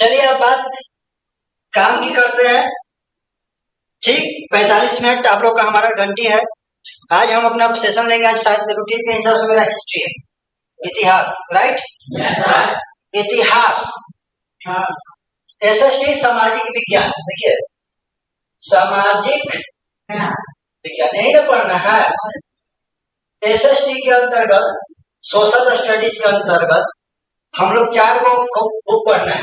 चलिए अब बात काम की करते हैं। ठीक 45 मिनट आप लोग का हमारा घंटी है। आज हम अपना सेशन लेंगे। आज शायद रूटीन के हिसाब से मेरा हिस्ट्री है, इतिहास, राइट? इतिहास, एसएसटी सामाजिक विज्ञान। देखिए सामाजिक विज्ञान यही ना पढ़ना है। एसएसटी के अंतर्गत सोशल स्टडीज के अंतर्गत हम लोग 4 को बुक पढ़ना है।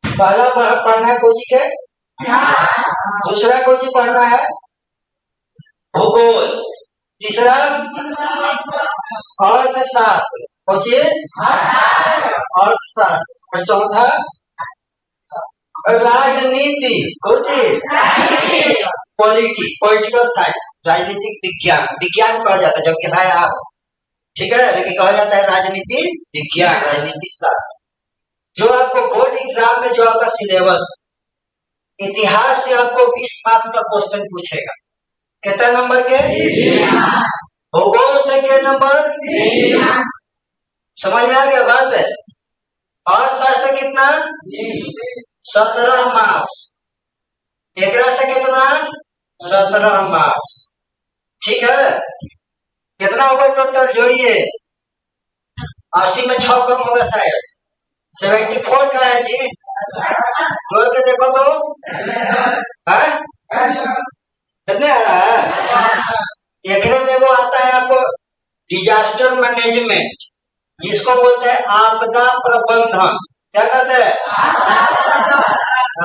पहला पढ़ना है कोची के, दूसरा कोची पढ़ना है भूगोल, तीसरा अर्थशास्त्र, कोची अर्थशास्त्र, और चौथा राजनीति, कोची पॉलिटिकल साइंस, राजनीतिक विज्ञान। विज्ञान कहा जाता है जबकि है आर्ट्स, ठीक है, लेकिन कहा जाता है राजनीति विज्ञान, राजनीति शास्त्र। जो आपको बोर्ड एग्जाम में जो आपका सिलेबस, इतिहास से आपको 20 मार्क्स का क्वेश्चन पूछेगा। कितना नंबर के? भूगोल से के नंबर? समझ में आ गया बात है? अर्थशास्त्र कितना? 17 मार्क्स। एकरा से कितना? 17 मार्क्स, ठीक है। कितना होगा टोटल? जोड़िए, 80 में 6 कम होगा शायद, 74 का है जी। जोड़ के देखो तो है कितने आ रहा है? एक में वो आता है आपको डिजास्टर मैनेजमेंट, जिसको बोलते हैं आपदा प्रबंधन। क्या कहते हैं?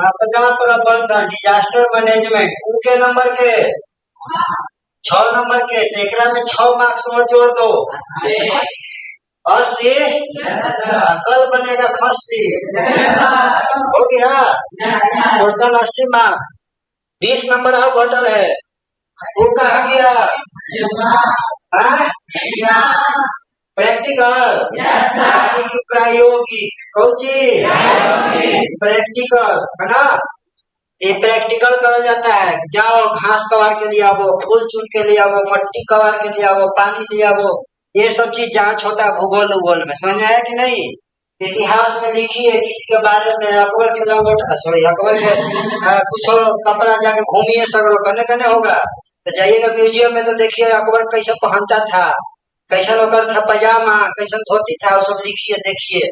आपदा प्रबंधन, डिजास्टर मैनेजमेंट। के नंबर के 6 नंबर के, तो एक में 6 मार्क्स और जोड़ दो, 80। कल बनेगा खस्सी, हो गया टोटल 80 मार्क्स। 20 नंबर और घटल है, वो कहा गया प्रैक्टिकल, प्रायोगिक, कौची प्रैक्टिकल, है ना। ये प्रैक्टिकल करा जाता है। जाओ घास कबार के लिए आवो, फूल चुन के लिए आवो, मट्टी कबार के लिए आवो, पानी ले आवो, ये सब चीज जांच होता है भूगोल उगोल में। समझ में आया कि नहीं? इतिहास में लिखिए किसी के बारे में, अकबर के लंगोट, सॉरी अकबर के कुछ कपड़ा जाके घूमिए, सगड़ो कने कने होगा। तो जाइएगा म्यूजियम में तो देखिए अकबर कैसे पहनता था, कैसा होकर था पजामा, कैसा धोती था, वो सब लिखिए देखिए।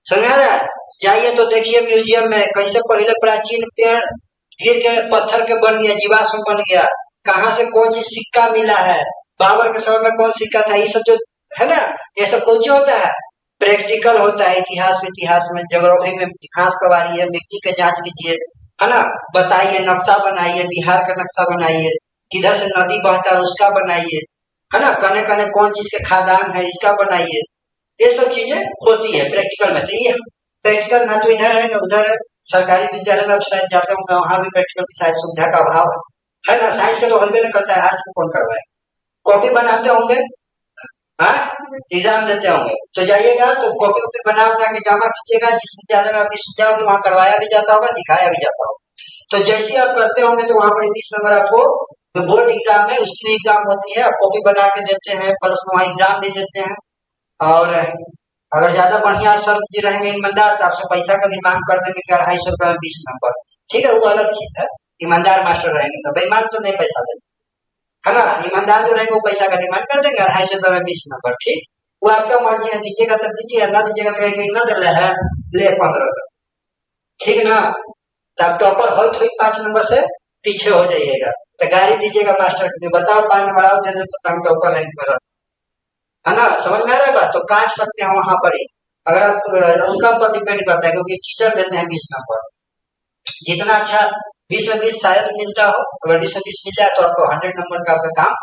समझ में आ रहा है? जाइए तो देखिए म्यूजियम में कैसे पहले प्राचीन पेड़ गिर के पत्थर के बन गया, जीवाश्म बन गया, कहाँ से कौन चीज सिक्का मिला है, बाबर के समय में कौन सिक्का था, ये सब जो है ना, ये सब कुछ होता है प्रैक्टिकल होता है। इतिहास में ज्योग्राफी में घास कबारिए, मिट्टी के जांच कीजिए, है ना, बताइए, नक्शा बनाइए, बिहार का नक्शा बनाइए, किधर से नदी बहता है उसका बनाइए, है ना, कने कने कौन चीज के खादान है इसका बनाइए। ये सब चीजें होती है प्रैक्टिकल में। तो ये प्रैक्टिकल ना तो इधर है ना उधर है। सरकारी विद्यालय में आप शायद जाते होंगे, वहां भी प्रैक्टिकल की शायद सुविधा का अभाव है ना। साइंस के तो होबे नहीं करता है, आर्ट्स को कौन करवाए। कॉपी बनाते होंगे, एग्जाम देते होंगे, तो जाइएगा तो कॉपी वॉपी बना के जमा कीजिएगा। जिस विद्यालय में आपकी सुविधा होगी वहां करवाया भी जाता होगा, दिखाया भी जाता होगा। तो जैसे आप करते होंगे तो वहां पर 20 नंबर आपको बोर्ड एग्जाम में, उसकी एग्जाम होती है, कॉपी बना के देते हैं, प्लस वहाँ एग्जाम भी देते हैं। और अगर ज्यादा बढ़िया सर जी रहेंगे ईमानदार तो आपसे पैसा का भी मांग कर देंगे कि 250 रुपए में 20 नंबर, ठीक है, वो अलग चीज है। ईमानदार मास्टर रहेंगे तो, बेईमान तो नहीं पैसा देंगे, है ना। ईमानदार जो रहेंगे वो पैसा का डिमांड कर देंगे, 250 रुपए में 20 नंबर, ठीक। वो आपका मर्जी है, दीजिएगा तब दीजिए, ना दीजिएगा कहेंगे ना दे रहे हैं, ले 15, ठीक ना। तब टॉपर हो 5 नंबर से पीछे हो जाइएगा, तो गाड़ी दीजिएगा मास्टर को, बताओ 5 नंबर आओ दे दे तो हम टॉपर रैंक में रहते, है ना। समझ में आ रहा है बात? तो काट सकते हैं वहां पर ही, अगर आप उनका पर डिपेंड करता है, क्योंकि टीचर देते हैं 20 नंबर। जितना अच्छा 20 में 20 शायद मिलता हो, अगर 20 में 20 मिल जाए तो आपको 100 नंबर का आपका काम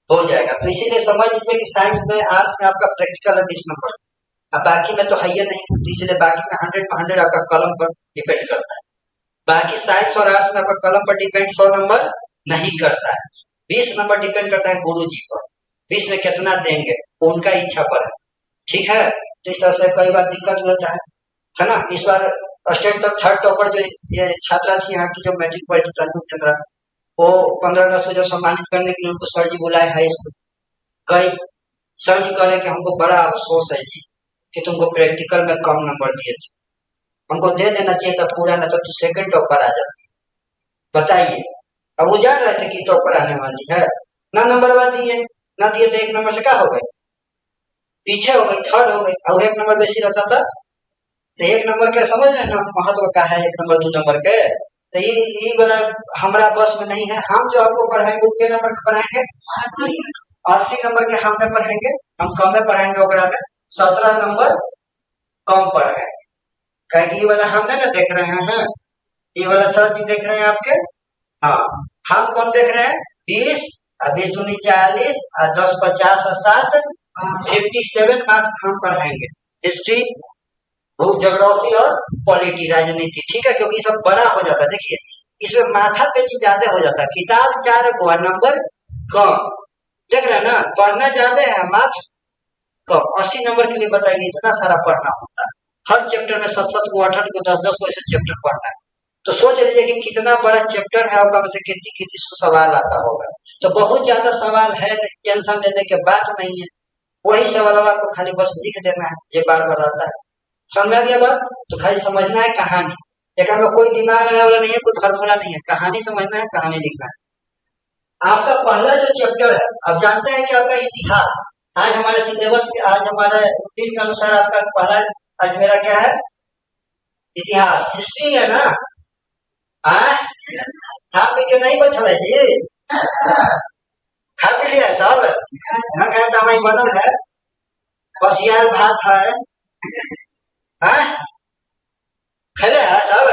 हो जाएगा। तो इसीलिए समझ लीजिए कि साइंस में, आर्ट्स में आपका प्रैक्टिकल है 20 नंबर, अब बाकी में तो है ही नहीं, तो इसलिए बाकी में 100 पर 100 आपका कलम पर डिपेंड करता है। बाकी साइंस और आर्ट्स में आपका कलम पर डिपेंड 100 नंबर नहीं करता है, 20 नंबर डिपेंड करता है गुरु जी पर। 20 में कितना देंगे उनका इच्छा पर है, ठीक है। तो इस तरह से कई बार दिक्कत भी होता है ना। इस बार स्टेट टॉप 3rd टॉपर जो ये छात्रा थी यहाँ की, जो मैट्रिक पढ़ी थी तंदुक चंद्रा, वो 15 अगस्त को जब सम्मानित करने के लिए उनको सर जी बुलाए हाई स्कूल गई, सर जी कह रहे कि हमको बड़ा अफसोस है जी कि तुमको प्रैक्टिकल में कम नंबर दिए थे, हमको दे देना चाहिए था पूरा, ना तो तू सेकंड टॉपर आ जाती। बताइए, अब वो जान रहे थे कि टॉपर आने वाली है, ना नंबर दिए, ना दिए तो 1 नंबर से क्या हो गए, पीछे हो गई, थर्ड हो गई। अब 1 नंबर बेसी रहता था तो 1 नंबर के समझ रहे ना महत्व का है, 1 नंबर 2 नंबर के। तो ये वाला हमारा बस में नहीं है। हम जो आपको पढ़ाएंगे वो कितने नंबर का पढ़ाएंगे, 80 नंबर के हम पढ़ाएंगे, हम कम में पढ़ाएंगे, ओकरा में 17 नंबर कम पढ़ाएंगे। कहीं ये वाला हम ना देख रहे हैं, ये वाला सर जी देख रहे हैं आपके, हाँ हम कौन देख रहे हैं, 20 और 20 दूनी 40 और 10 50 और 7 57 मार्क्स हम पढ़ाएंगे। हिस्ट्री, भूख, ज्योग्राफी और पॉलिटी, राजनीति, ठीक है, क्योंकि सब बड़ा हो जाता है। देखिए इसमें माथा पेची ज्यादा हो जाता है, किताब 4 को नंबर कम, देख रहे हैं ना, पढ़ना ज्यादा है मार्क्स कम। 80 नंबर के लिए बताइए इतना सारा पढ़ना होता है, हर चैप्टर में 7 को 8 को 10 को ऐसे चैप्टर पढ़ना है। तो सोच लीजिए कि कितना बड़ा चैप्टर है और कम से कितनी सवाल आता होगा। तो बहुत ज्यादा सवाल है, टेंशन लेने के बात नहीं है, वही सवाल को खाली बस लिख देना है जो बार बार आता है। समझ में आ गया बात? तो खाली समझना है कहानी, एक में कोई दिमाग लगाने वाला नहीं है, कोई फॉर्मूला नहीं है, कहानी समझना है, कहानी लिखना है। आपका पहला जो चैप्टर है, आप जानते हैं कि आपका इतिहास, आज हमारे सिलेबस के, आज हमारे रूटीन के अनुसार आपका पहला आज मेरा क्या है, इतिहास, हिस्ट्री है ना। खा पी के नहीं बैठल है जी, खा पी लिया सब ना, खाए तो हमारी बनल है, बस यार भात है, खेले है सब,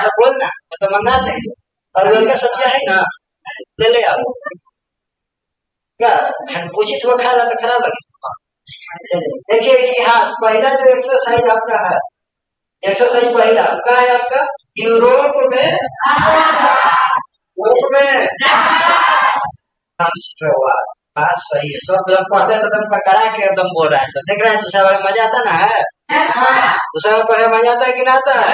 तो बोलना तो मंगा देंगे, और उनका सब्जियां है ना, ले आओ, क्या पूछी तो खा ला तो खराब लगे। देखिए इतिहास, पहला जो एक्सरसाइज आपका है, एक्सरसाइज पहला क्या है आपका, यूरोप में राष्ट्रवाद, बात सही है। सब लोग पढ़ते तो एकदम करा के एकदम बोल रहा है सब, देख रहे हैं दूसरा बार मजा आता ना है, दूसरा बार पढ़े मजा आता है कि ना आता है,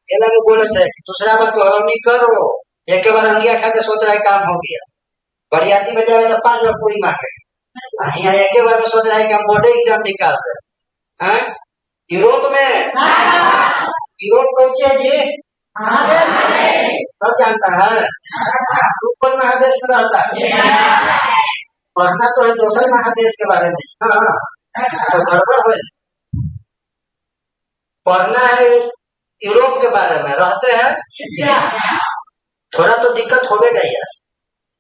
ये लगे बोले थे कि दूसरा बार तो हम नहीं करो, एक बार अंगिया खा के सोच रहा है काम हो गया, बरियाती में जाएगा तो 5 बार पूरी मांगे, यहाँ एक बार में सोच रहा है कि हम बोर्ड एग्जाम निकालते हैं। यूरोप में, यूरोप कौन है जी, सब जानता है, ऊपर महादेश में रहता है, पढ़ना तो है दूसरे महादेश के बारे में, हाँ तो गड़बड़ हो, पढ़ना है यूरोप के बारे में, रहते हैं, थोड़ा तो दिक्कत होगा यार,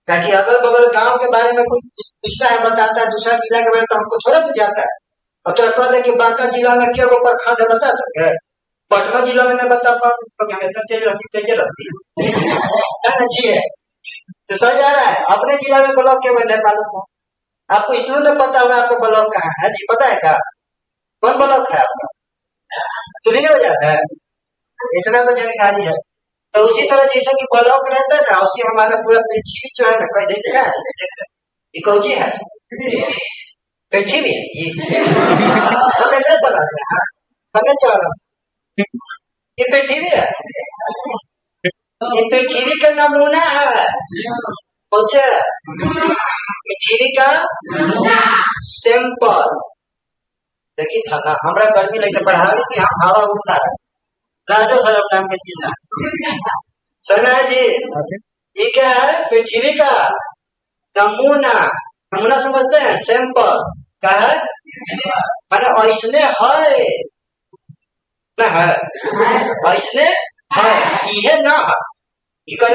ताकि अगल बगल गांव के बारे में कोई पूछता है, बताता है, दूसरा जिला के बारे में तो हमको थोड़ा बुझाता है। अब तो कह दे कि बांका जिला में क्या प्रखंड है बता दोगे, पटना जिला में नहीं बता पाओगे, तो इतना तेज रहती है तो सही जा रहा है। अपने जिला में ब्लॉक क्या नहीं मालूम हो, आपको इतना तो पता होगा आपका ब्लॉक कहाँ है जी, पता है क्या, कौन ब्लॉक है आपका, तो नहीं बजा है, इतना तो जानकारी है। तो उसी तरह जैसा कि ब्लॉक रहता है ना, उसी हमारा पूरा पृथ्वी जो है ना, कहीं देख रहा है, देख रहे ये कौन सी है, पृथ्वी है ये, हमें नहीं पता है, हमें चाह रहा ये पृथ्वी है, ये पृथ्वी का नमूना है, पूछे पृथ्वी का सैंपल। देखिए था ना, हमारा गर्मी लगे बढ़ावी कि हम हवा उठा रहे, राजो सरब नाम की चीज ना सुना जी, ये क्या है, पृथ्वी का नमूना, नमूना समझते हैं, सैंपल क्या है, मैंने ऐसने है ना है, ऐसने है, ये ना है,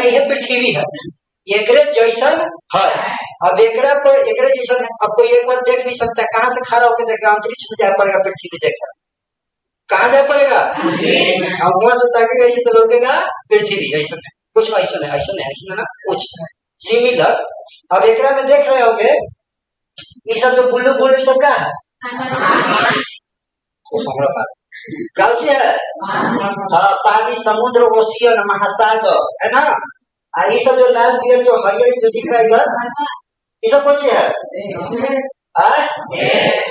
ये पृथ्वी है, एकरे जैसन है। अब एकरा पर एकरे जैसन है, अब कोई एक बार देख नहीं सकता, कहाँ से खड़ा होकर देखेगा, अंतरिक्ष में जाना पड़ेगा, पृथ्वी देखा कहाँ जाना पड़ेगा, अब वहां से ताकेगा ऐसे तो लगेगा पृथ्वी ऐसा है, कुछ ऐसा है, ऐसा है, ऐसा ना कुछ सिमिलर। अब एकरा में देख रहे होंगे ये सब जो बुल्लू बुल्लू सब का है, हमारा बात काउची है, हाँ पानी, समुद्र, ओशियन, महासागर है ना, ये सब जो लाल पियर जो हरियर जो दिख रहा है इधर, ये सब कौन है,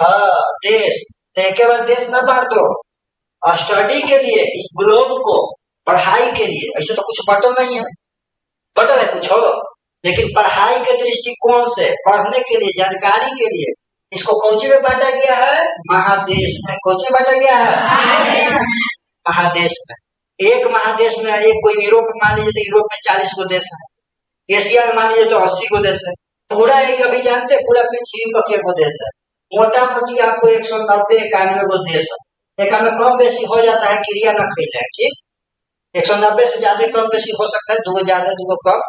हाँ देश, एक बार देश ना बांट दो, स्टडी के लिए इस ग्लोब को, पढ़ाई के लिए, ऐसे तो कुछ बटल नहीं है, बटल है कुछ हो, लेकिन पढ़ाई के दृष्टिकोण से, पढ़ने के लिए, जानकारी के लिए इसको कौची में बांटा गया है, महादेश में, कौची बांटा गया है, महादेश में, एक महादेश में एक कोई यूरोप में मान लीजिए तो यूरोप में 40 गो देश है, एशिया में मान लीजिए तो 80 गो देश है, पूरा एक अभी जानते पूरा पृथ्वी पर के गो देश है, मोटा मोटी आपको 190-91 गो देश है। एक में कम बेसी हो जाता है क्रिया न खेल है, ठीक 190 से ज्यादा कम बेसी हो सकता है, दो ज्यादा दो कम,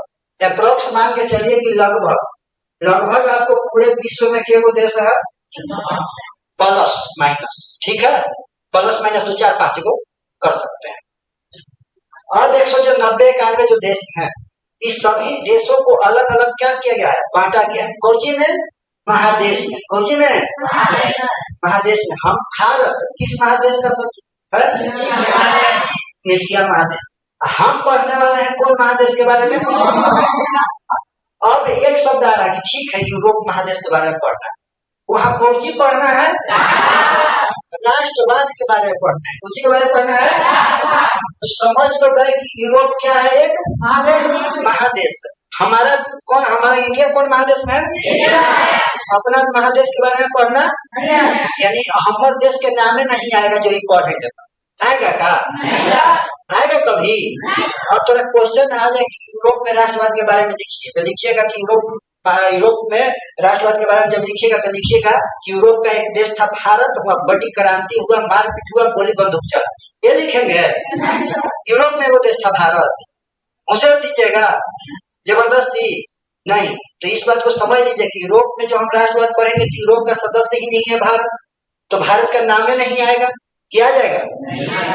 अप्रोक्स मान के चलिए कि लगभग आपको पूरे विश्व में के गो देश है प्लस माइनस, ठीक है, प्लस माइनस 2-4-5 को कर सकते हैं। अब 190-91 जो देश हैं, इस सभी देशों को अलग अलग क्या किया गया है, बांटा गया है, कोची में महादेश में, कोची में महादेश में। हम भारत किस महादेश का सब है, एशिया महादेश। हम पढ़ने वाले हैं कौन महादेश के बारे में। अब एक शब्द आ रहा है कि ठीक है यूरोप महादेश के बारे में पढ़ना है, वहां कौन सी पढ़ना है, राष्ट्रवाद के बारे में पढ़ना है, कौन के बारे में पढ़ना है, तो समझ तो गए कि यूरोप क्या है, एक महादेश। हमारा कौन, हमारा इंडिया कौन महादेश में है, अपना महादेश के बारे में पढ़ना, यानी हमारे देश के नामे नहीं आएगा जो ही पढ़ेंगे, आएगा का, आएगा कभी। अब थोड़ा क्वेश्चन आ जाए कि यूरोप में राष्ट्रवाद के बारे में लिखिए, तो लिखिएगा कि यूरोप में राष्ट्रवाद के बारे में जब लिखिएगा तो लिखिएगा कि यूरोप का एक देश था भारत, हुआ बड़ी क्रांति हुआ, मारपीट हुआ, गोली बंदूक चला, ये लिखेंगे। यूरोप में वो देश था भारत, उसे दीजिएगा जबरदस्ती नहीं। तो इस बात को समझ लीजिए कि यूरोप में जो हम राष्ट्रवाद पढ़ेंगे तो यूरोप का सदस्य ही नहीं है भारत, तो भारत का नाम ही नहीं आएगा, क्या जाएगा,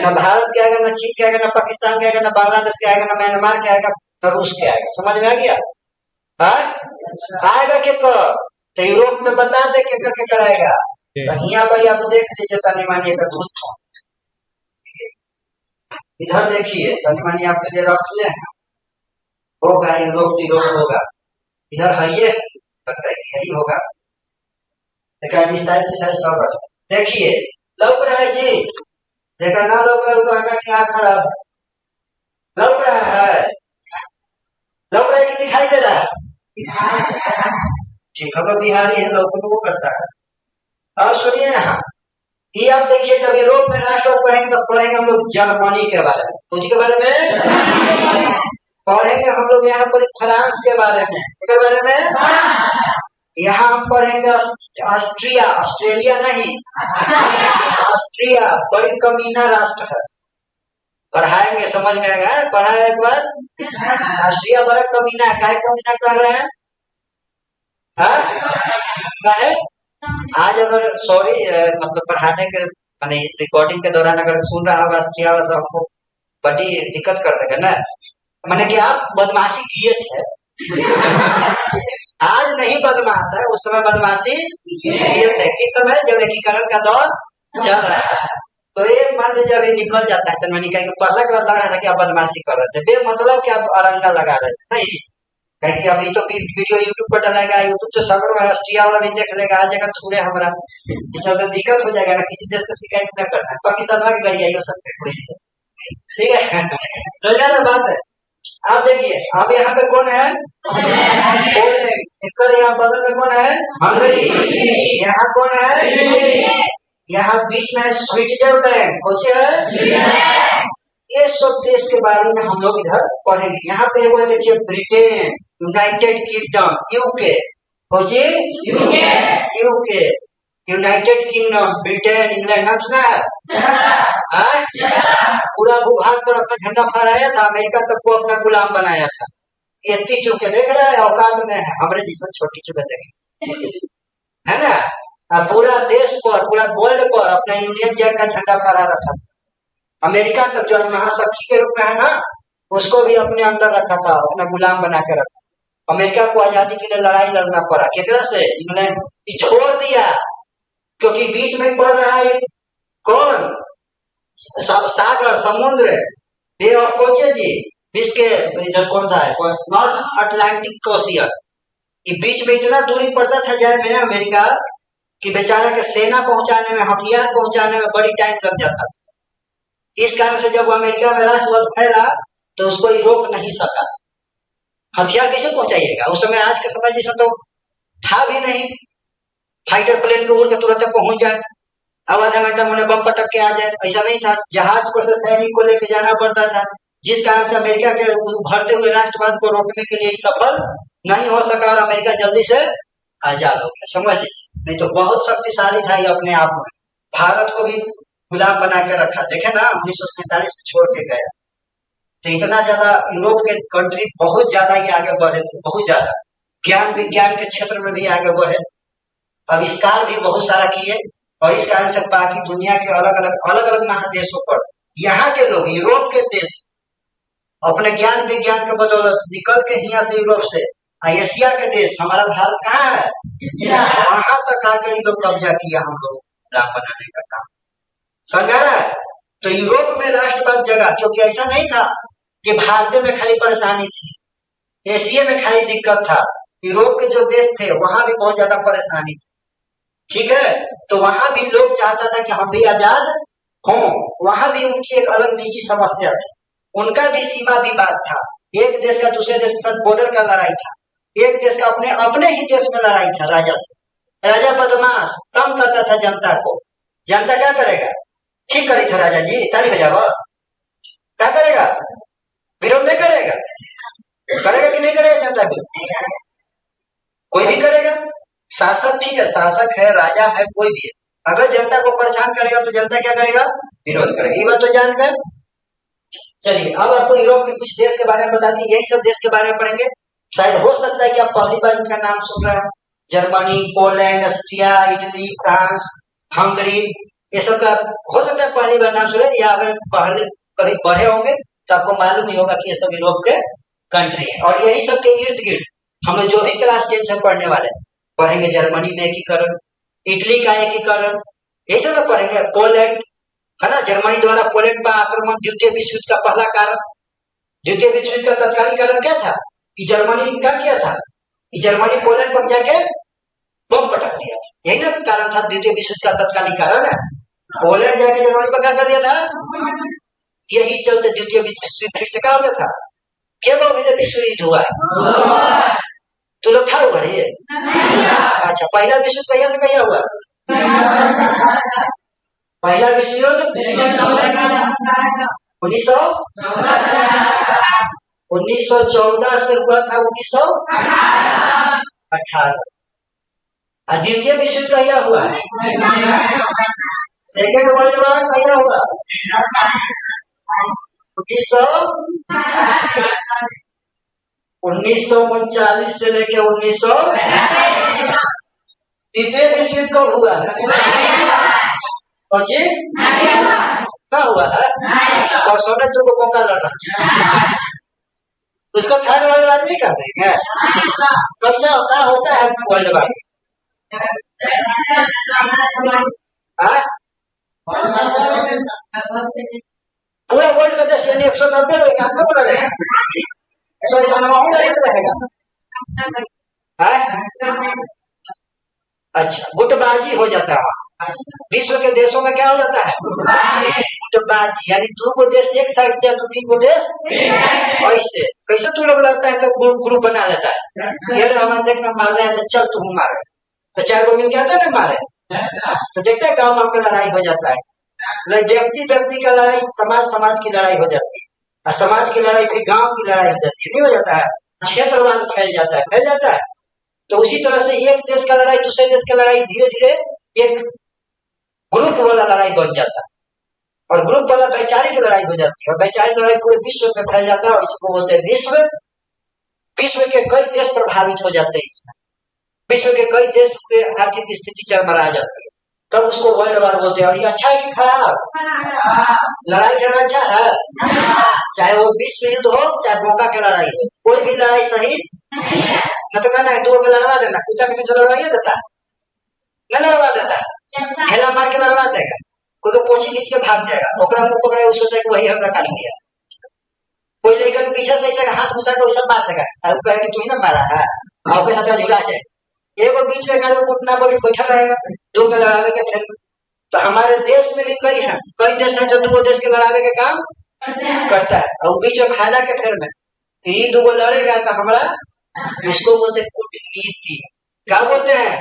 न भारत के आएगा, न चीन के आएगा, न पाकिस्तान के आएगा, न बांग्लादेश के आएगा, न म्यांमार के आएगा, न रूस के आएगा। समझ में आ गया, आएगा के तो यूरोप में बता दे के करके कराएगा। तो यहाँ पर आप देख लीजिए तनी मानी का दूध, इधर देखिए तनी मानी आपके लिए रख ले, होगा यूरोप होगा, इधर है ये लगता है कि यही होगा, सब देखिए लग रहा है जी, देखा ना लग रहा है तो हमें क्या खराब लग रहा है, लग रहा है कि दिखाई दे रहा है, ठीक है, बिहारी है, लोगों को करता है। और सुनिए यहाँ ये आप देखिए, जब यूरोप में राष्ट्रवाद पढ़ेंगे तो पढ़ेंगे हम लोग जर्मनी के बारे में, कुछ के बारे में पढ़ेंगे हम लोग, यहाँ पर फ्रांस के बारे में, किसके बारे में, यहाँ हम पढ़ेंगे ऑस्ट्रिया, ऑस्ट्रेलिया नहीं, ऑस्ट्रिया बड़ी कमीना राष्ट्र है, पढ़ाएंगे समझ में आएगा, पढ़ाया एक बार, ऑस्ट्रिया बड़ा कमीना है, काहे कमीना कह रहे हैं, काहे आज अगर सॉरी मतलब पढ़ाने के माने रिकॉर्डिंग के दौरान अगर सुन रहा होगा ऑस्ट्रिया वाला, हमको बड़ी दिक्कत कर देगा ना, मैंने कि आप बदमाशी किए थे आज नहीं बदमाश है, उस समय बदमाशी किए थे, किस समय जब एकीकरण का दौर चल रहा है। तो ये मान लीजिए अभी निकल जाता है तनमनी कह के, पढ़ला के बाद लग रहा था कि आप बदमाशी कर रहे थे, बेमतलब कि आप अरंगा लगा रहे थे, नहीं कहीं अभी तो वीडियो यूट्यूब पर डालेगा, यूट्यूब तो सगर ऑस्ट्रिया वाला भी देख लेगा, आ जाएगा थोड़े हमारा चलते दिक्कत हो जाएगा ना, किसी देश का शिकायत न करना, पाकिस्तान की गाड़ी आई हो सकते कोई दिक्कत, ठीक है समझ ना बात है। आप देखिए अब यहाँ पे कौन है, पोलैंड, यहाँ बगल में कौन है, हंगरी, यहाँ कौन है, यहाँ बीच में है स्विट्जरलैंड, कौन है, ये सब देश के बारे में हम लोग इधर पढ़ेंगे। यहाँ पे वो देखिए Britain, United kingdom, UK, UK, United kingdom, Britain, England, नाम सुना है, पूरा भूभाग पर अपना झंडा फहराया था, अमेरिका तक को अपना गुलाम बनाया था, इतनी चुके देख रहा है, औकात में है, हमारे जैसा छोटी चुके देखे है ना, पूरा देश पर, पूरा वर्ल्ड पर अपना यूनियन जैक का झंडा फहरा रहा था, अमेरिका तक जो महाशक्ति के रूप में है ना, उसको भी अपने अंदर रखा था, अपना गुलाम बना के रखा। अमेरिका को आजादी के लिए लड़ाई लड़ना पड़ा, केकरा से, इंग्लैंड छोड़ दिया, क्योंकि बीच में पड़ रहा है कौन, सागर, समुद्र, बे ऑफ कोचे जी, विश्व के इधर कौन सा है, नॉर्थ अटलांटिक ओशियन, ये बीच में इतना दूरी पड़ता था जय में अमेरिका कि बेचारा के सेना पहुंचाने में, हथियार पहुंचाने में बड़ी टाइम लग जाता था। इस कारण से जब अमेरिका में राष्ट्रवाद फैला तो उसको ही रोक नहीं सका, हथियार कैसे पहुंचाइएगा, उस समय आज के समय जैसा तो था भी नहीं, फाइटर प्लेन के उड़ के तुरंत पहुंच जाए, अब आधा घंटा में उन्हें बम पटक के आ जाए, ऐसा नहीं था। जहाज पर से सैनिक को लेके जाना पड़ता था, जिस कारण से अमेरिका के उभरते हुए राष्ट्रवाद को रोकने के लिए सफल नहीं हो सका और अमेरिका जल्दी से आजाद हो गया, समझ लीजिए। नहीं तो बहुत शक्तिशाली था ये अपने आप में, भारत को भी गुलाम बना के रखा। देखे ना 1947 में छोड़ के गया, तो इतना ज्यादा यूरोप के कंट्री बहुत ज्यादा ही आगे बढ़े थे, बहुत ज्यादा ज्ञान विज्ञान के क्षेत्र में भी आगे बढ़े, आविष्कार भी बहुत सारा किए। और इस कारण से बाकी दुनिया के अलग अलग महादेशों पर यहाँ के लोग, यूरोप के देश अपने ज्ञान विज्ञान के बदौलत निकल के यहाँ से यूरोप से एशिया के देश, हमारा भारत कहाँ है, वहां तक आकर ये लोग कब्जा किया हम लोग गुलाम बनाने का काम, समझ आ रहा है। तो यूरोप में राष्ट्रवाद जगा, क्योंकि ऐसा नहीं था कि भारत में खाली परेशानी थी, एशिया में खाली दिक्कत था, यूरोप के जो देश थे वहां भी बहुत ज्यादा परेशानी थी, ठीक है। तो वहां भी लोग चाहता था कि हम भी आजाद हों, वहां भी उनकी एक अलग निजी समस्या थी, उनका भी सीमा विवाद था, एक देश का दूसरे देश के साथ बॉर्डर का लड़ाई था, एक देश का अपने अपने ही देश में लड़ाई था राजा से। राजा बदमाश तंग करता था जनता को, जनता क्या करेगा, ठीक करी था राजा जी, ताली बजावा, क्या करेगा, विरोध नहीं करेगा, करेगा कि नहीं करेगा जनता को, कोई भी करेगा। शासक ठीक है, शासक है, राजा है, कोई भी है, अगर जनता को परेशान करेगा तो जनता क्या करेगा, विरोध करेगा, ये बात तो जानकर। चलिए अब आपको यूरोप के कुछ देश के बारे में बता दी, यही सब देश के बारे में पढ़ेंगे। शायद हो सकता है कि आप पहली बार इनका नाम सुन रहे हो, Germany, Poland, Austria, Italy, France, Hungary, ये सब का हो सकता है पहली बार नाम सुने, या अगर पहले कभी पढ़े होंगे तो आपको मालूम नहीं होगा कि ये सब यूरोप के कंट्री है। और यही सब के इर्द गिर्द हम लोग जो भी क्लास 10 से पढ़ने वाले पढ़ेंगे, जर्मनी में एकीकरण, इटली का एकीकरण, ये सब तो पढ़ेंगे। पोलैंड है ना, जर्मनी द्वारा पोलैंड पर आक्रमण द्वितीय विश्व युद्ध का पहला कारण, द्वितीय विश्व युद्ध का तत्कालीन कारण क्या था कि जर्मनी क्या किया था, कि जर्मनी पोलैंड पर जाके बम पटक दिया था, यही ना कारण था द्वितीय विश्व युद्ध का तत्कालीन कारण है। पोलैंड जाके जर्मनी पर क्या कर दिया था, यही चलते द्वितीय विश्व युद्ध फिर से क्या हो गया था, क्या विश्व युद्ध हुआ है, तो लोग था हुआ ये, अच्छा पहला विश्व युद्ध कहिया से कहिया हुआ, पहला विश्व युद्ध 1914 से हुआ था 1918, और द्वितीय विश्व युद्ध कहिया हुआ है, सेकेंड वर्ल्ड वॉर कहिया हुआ 1939 से लेके 1900। तृतीय विश्व युद्ध कब हुआ है, और जी क्या हुआ है, और सोने को मौका लड़ रहा है, उसको थर्ड वर्ल्ड वार नहीं कहते हैं, कैसा क्या होता है वर्ल्ड वार, पूरा वर्ल्ड का देश यानी 190 लोग 91 को लड़ेगा, रहेगा। अच्छा गुटबाजी हो जाता है, विश्व के देशों में क्या हो जाता है, गुटबाजी, यानी 2 को देश एक साइड से, 2-3 को देश ऐसे, कैसे तू लोग लड़ता है तो ग्रुप बना लेता है, यार हमारे देखना मार रहे हैं तो चल तू मारे, तो 4 को मिल के आता है ना मारे, तो देखते हैं गाँव में लड़ाई हो जाता है, व्यक्ति व्यक्ति का लड़ाई, समाज समाज की लड़ाई हो जाती है, और समाज की लड़ाई फिर गांव की लड़ाई हो जाती है, नहीं हो जाता है, क्षेत्रवाद फैल जाता है। तो उसी तरह से एक देश का लड़ाई दूसरे देश का लड़ाई धीरे धीरे एक ग्रुप वाला लड़ाई बन जाता है, और ग्रुप वाला वैचारिक लड़ाई हो जाती है, और वैचारिक लड़ाई पूरे विश्व में फैल जाता है, और इसको बोलते हैं विश्व। विश्व के कई देश प्रभावित हो जाते हैं इसमें, विश्व के कई देश के आर्थिक स्थिति चरमरा जाती है, तब उसको वर्ल्ड वार बोलते हैं। और ये अच्छा है कि खराब, लड़ाई झगड़ा अच्छा है, चाहे वो विश्व युद्ध हो चाहे मौका की लड़ाई हो, कोई भी लड़ाई सही न तो कहना है 2 को लड़वा देना, कुत्ता के पीछे लड़वाइए देता है, न लड़वा देता है, ढेला मार के लड़वा देगा, कोई तो पोछी खींच के भाग जाएगा, ओकरा मुंह पकड़े वो सोचता है कि वही हमरा काट लिया, कोई लेकर पीछे से ऐसे हाथ घुसा के उसे मार देगा, और कहे कि तू ही ना मारा है, आपके साथ झुला जाए, एगो बीच में का कुटना बैठा रहेगा 2 के लड़ावे के फिर। तो हमारे देश में भी कई देश हैं जो 2 देश के लड़ावे के काम करता है, और बीच में फायदा के फेर में, तो ये 2 लड़ेगा तो हमारा, इसको बोलते कूटनीति, क्या बोलते हैं?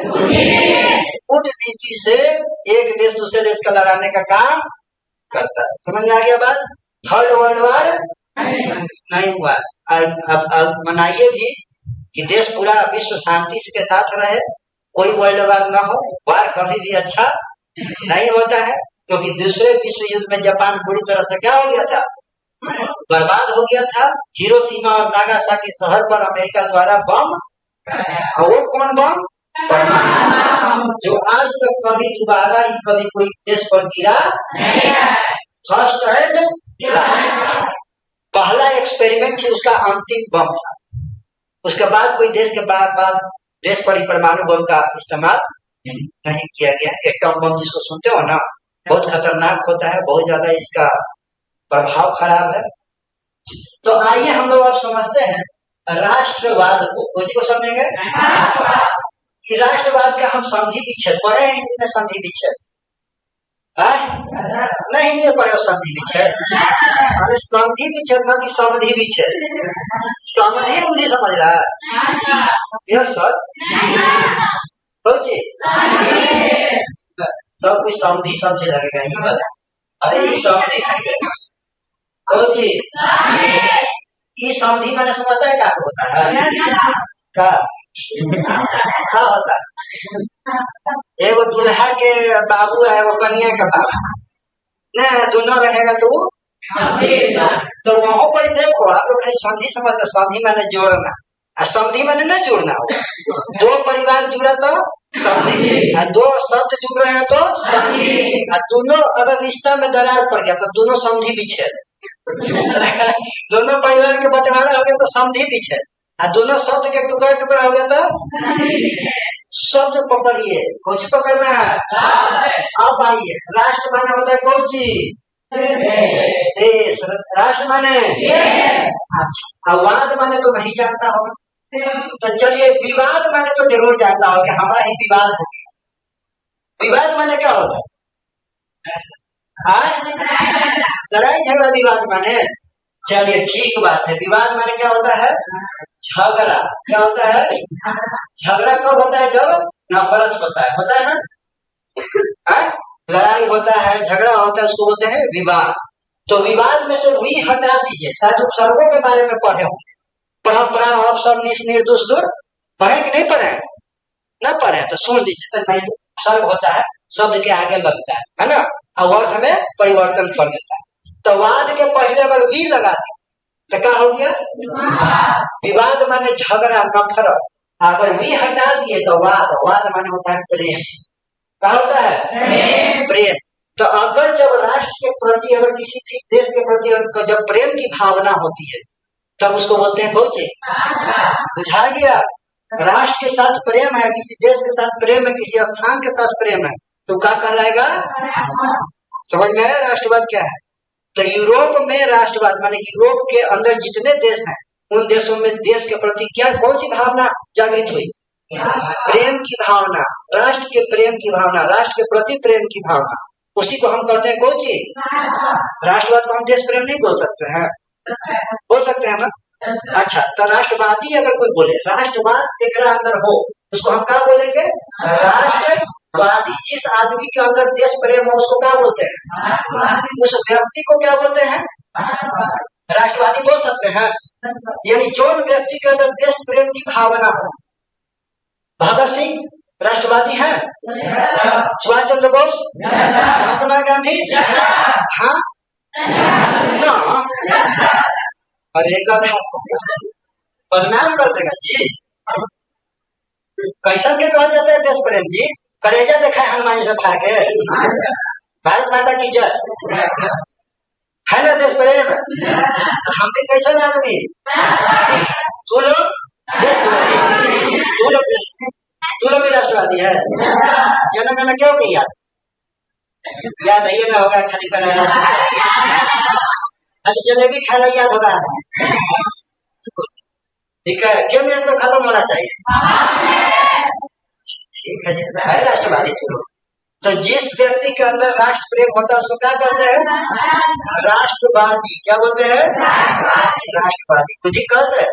कूटनीति से एक देश दूसरे देश का लड़ाने का काम करता है। समझ में आ गया बात? थर्ड वर्ल्ड वार नहीं हुआ। अब मनाइए भी कि देश पूरा विश्व शांति के साथ रहे, कोई वर्ल्ड वार ना हो। वार कभी भी अच्छा नहीं होता है, क्योंकि दूसरे विश्व युद्ध में जापान पूरी तरह से क्या हो गया था? बर्बाद हो गया था। हिरोशिमा और नागासाकी शहर पर अमेरिका द्वारा बम, और वो कौन बम? परमाणु, जो आज तक कभी दोबारा कभी कोई देश पर गिरा नहीं। फर्स्ट एंड लास्ट, पहला एक्सपेरिमेंट ही उसका अंतिम बम था। उसके बाद कोई देश के बाद देश पर परमाणु बम का इस्तेमाल नहीं किया गया। एटम बम जिसको सुनते हो ना, बहुत खतरनाक होता है, बहुत ज्यादा इसका प्रभाव खराब है। तो आइए हम लोग अब समझते हैं राष्ट्रवाद को समझेंगे। राष्ट्रवाद का हम संधि विच्छेद पढ़े हैं हिंदी में। संधि विच्छेद नहीं, नहीं पढ़े हो संधि विच्छेद? अरे संधि विच्छेद ना कि समधि विच्छेद। समधि मुझे समझ रहा है यस सर? सब कुछ समधि समझे लगेगा ये वाला। अरे ये समधि ये समधि मैंने समझता है क्या होता है? क्या होता है? एगो दूल्हा के बाबू है, वो कन्या का बाबू न, दोनों रहेगा तो वहां पर देखो आप लोग खाली संधि समझ। संधि मैंने जोड़ना, संधि मैंने न जोड़ना हो। दो परिवार जुड़ा तो संधि, दो शब्द जुड़ रहे हैं तो संधि, दोनों अगर रिश्ता में दरार पड़ गया तो दोनों संधि विच्छेद। दोनों परिवार के बंटवारा हो गया तो संधि विच्छेद, दोनों शब्द के टुकड़ा टुकड़ा हो गया तो शब्द पकड़िए। कुछ पकड़ना है। अब आइए, राष्ट्र माने होता है कौन सी? देश। राष्ट्र माने अच्छा, वाद माने तो नहीं जानता हो तो चलिए विवाद माने तो जरूर जानता हो कि हमारा ही विवाद हो गया। विवाद माने क्या होता है? लड़ाई झगड़ा विवाद माने। चलिए ठीक बात है। विवाद माने क्या होता है? झगड़ा। क्या होता है? झगड़ा कब होता है? जब नफरत होता है ना। लड़ाई होता है, झगड़ा होता है, उसको बोलते हैं विवाद। तो विवाद में से वी हटा दीजिए। शायद उपसर्गों के बारे में पढ़े होंगे। परंपरा, अपसर्ग, निस, निर्दोष, दूर पढ़े कि नहीं पढ़े? न पढ़े तो सुन लीजिए। तो नहीं, उपसर्ग होता है, शब्द के आगे लगता है ना, और अर्थ में परिवर्तन कर देता है। तो वाद के पहले अगर वी लगा दें तो क्या हो गया? विवाद माने झगड़ा, नफरत। अगर वी हटा दिए तो वाद। वाद माने होता है प्रेम। क्या होता है? प्रेम। तो अगर जब राष्ट्र के प्रति, अगर किसी भी देश के प्रति जब प्रेम की भावना होती है तब उसको बोलते हैं कौन? बुझा गया? राष्ट्र के साथ प्रेम है, किसी देश के साथ प्रेम है, किसी स्थान के साथ प्रेम है तो क्या कहलाएगा? समझ में आया राष्ट्रवाद क्या है? तो यूरोप में राष्ट्रवाद माने यूरोप के अंदर जितने देश हैं उन देशों में देश के प्रति क्या, कौन सी भावना जागृत हुई? प्रेम की भावना, राष्ट्र के प्रेम की भावना, राष्ट्र के प्रति प्रेम की भावना। उसी को हम कहते हैं कौन सी? राष्ट्रवाद को हम देश प्रेम नहीं बोल सकते हैं? बोल सकते हैं ना? अच्छा, तो राष्ट्रवादी अगर कोई बोले, राष्ट्रवाद तेरा अंदर हो उसको हम क्या बोलेंगे? राष्ट्रवादी। जिस आदमी के अंदर देश प्रेम हो उसको क्या बोलते हैं? उस व्यक्ति को क्या बोलते हैं? राष्ट्रवादी बोल सकते हैं। यानी जो व्यक्ति के अंदर देश प्रेम की भावना हो। भगत सिंह राष्ट्रवादी है? सुभाष चंद्र बोस, महात्मा गांधी, हाँ ना? अरे बदनाम कर देगा जी। कैसा के कहा जाता है देश प्रेम जी? कलेजा देखा है हनुमान जी से फाड़ के? भारत माता की जय है ना देश प्रेम। हम भी कैसा आदमी? तू लोग देशद्रोही, तू लोग भी राष्ट्रवादी है। जनगणना क्यों नहीं याद है? ये ना होगा खाली बनाना, अभी जलेबी खाना याद होगा। ठीक है, क्यों मिनट में खत्म होना चाहिए। ठीक है राष्ट्रवादी। तो जिस व्यक्ति के अंदर राष्ट्र प्रेम होता है उसको क्या कहते हैं? राष्ट्रवादी। क्या बोलते हैं? राष्ट्रवादी खुद ही कहते हैं।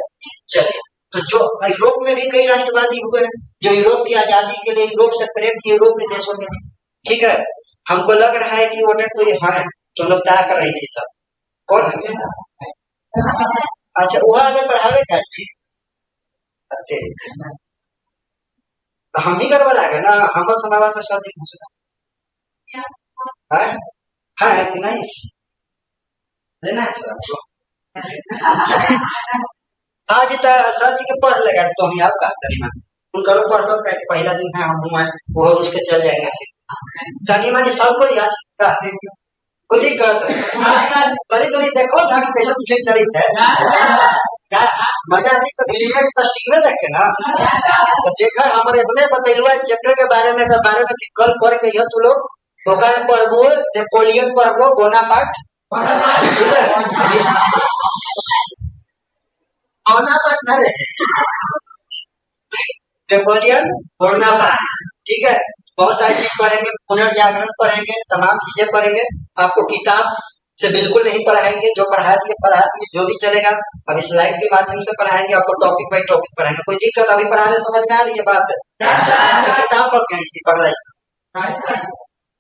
चलिए, तो जो यूरोप में भी कई राष्ट्रवादी हुए हैं। जो यूरोप की आजादी के लिए, यूरोप से प्रेम किए, यूरोप के देशों के लिए, ठीक है। हमको लग रहा है कि वो कोई है, तो लोग तय कर रही थी तब कौन है? अच्छा, वो आगे पढ़ावे क्या चीज? तो हम ही गड़बड़ा गए ना, हम समय में सब दिन घुसना है कि नहीं? लेना है सर आपको? आज सर जी के पढ़ लेगा तो हम आप कहा तनी उन करो पढ़ लो, पहला दिन है हम हुआ वो उसके चल जाएंगे फिर तनी जी सबको याद का कोई दिक्कत तनी तनी देखो ना कि कैसा फिल्म चली है क्या मजा आती तो फिल्म के तस्वीर में देख के ना तो देखा हमारे इतने बतैलुआ चैप्टर के बारे में कल पढ़ के यह तू लोग होगा पढ़बो नेपोलियन पढ़बो बोनापार्ट ठीक है बोनापार्ट ना रहे नेपोलियन बोनापार्ट ठीक है। बहुत सारी चीज पढ़ेंगे, पुनर्जागरण पढ़ेंगे, तमाम चीजें पढ़ेंगे। आपको किताब से बिल्कुल नहीं पढ़ाएंगे, जो पढ़ा दिए जो भी चलेगा। अभी स्लाइड के माध्यम से पढ़ाएंगे, आपको टॉपिक बाई टॉपिक पढ़ाएंगे। कोई दिक्कत अभी पढ़ाने समझ में आ रही है बात? तो किताब पढ़ के इसी पढ़ रही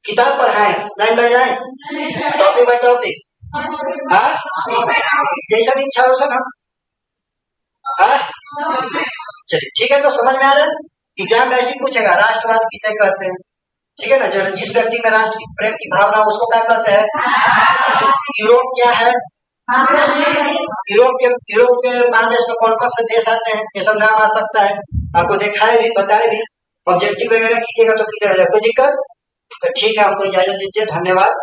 किताब पढ़ाए line by line, topic by topic, जैसा भी इच्छा हो सर हम चलिए ठीक है। तो समझ में आ रहा है? एग्जाम में ऐसी पूछेगा राष्ट्रवाद किसे कहते हैं, ठीक है ना। जो जिस व्यक्ति में राष्ट्र प्रेम की भावना उसको क्या कहते हैं? यूरोप क्या है? यूरोप के महादेश में कौन कौन से देश आते हैं, ये सब नाम आ सकता है। आपको दिखाए भी बताए भी, ऑब्जेक्टिव वगैरह कीजिएगा तो क्लियर हो जाएगा। कोई दिक्कत? तो ठीक है, हमको इजाजत दीजिए, धन्यवाद।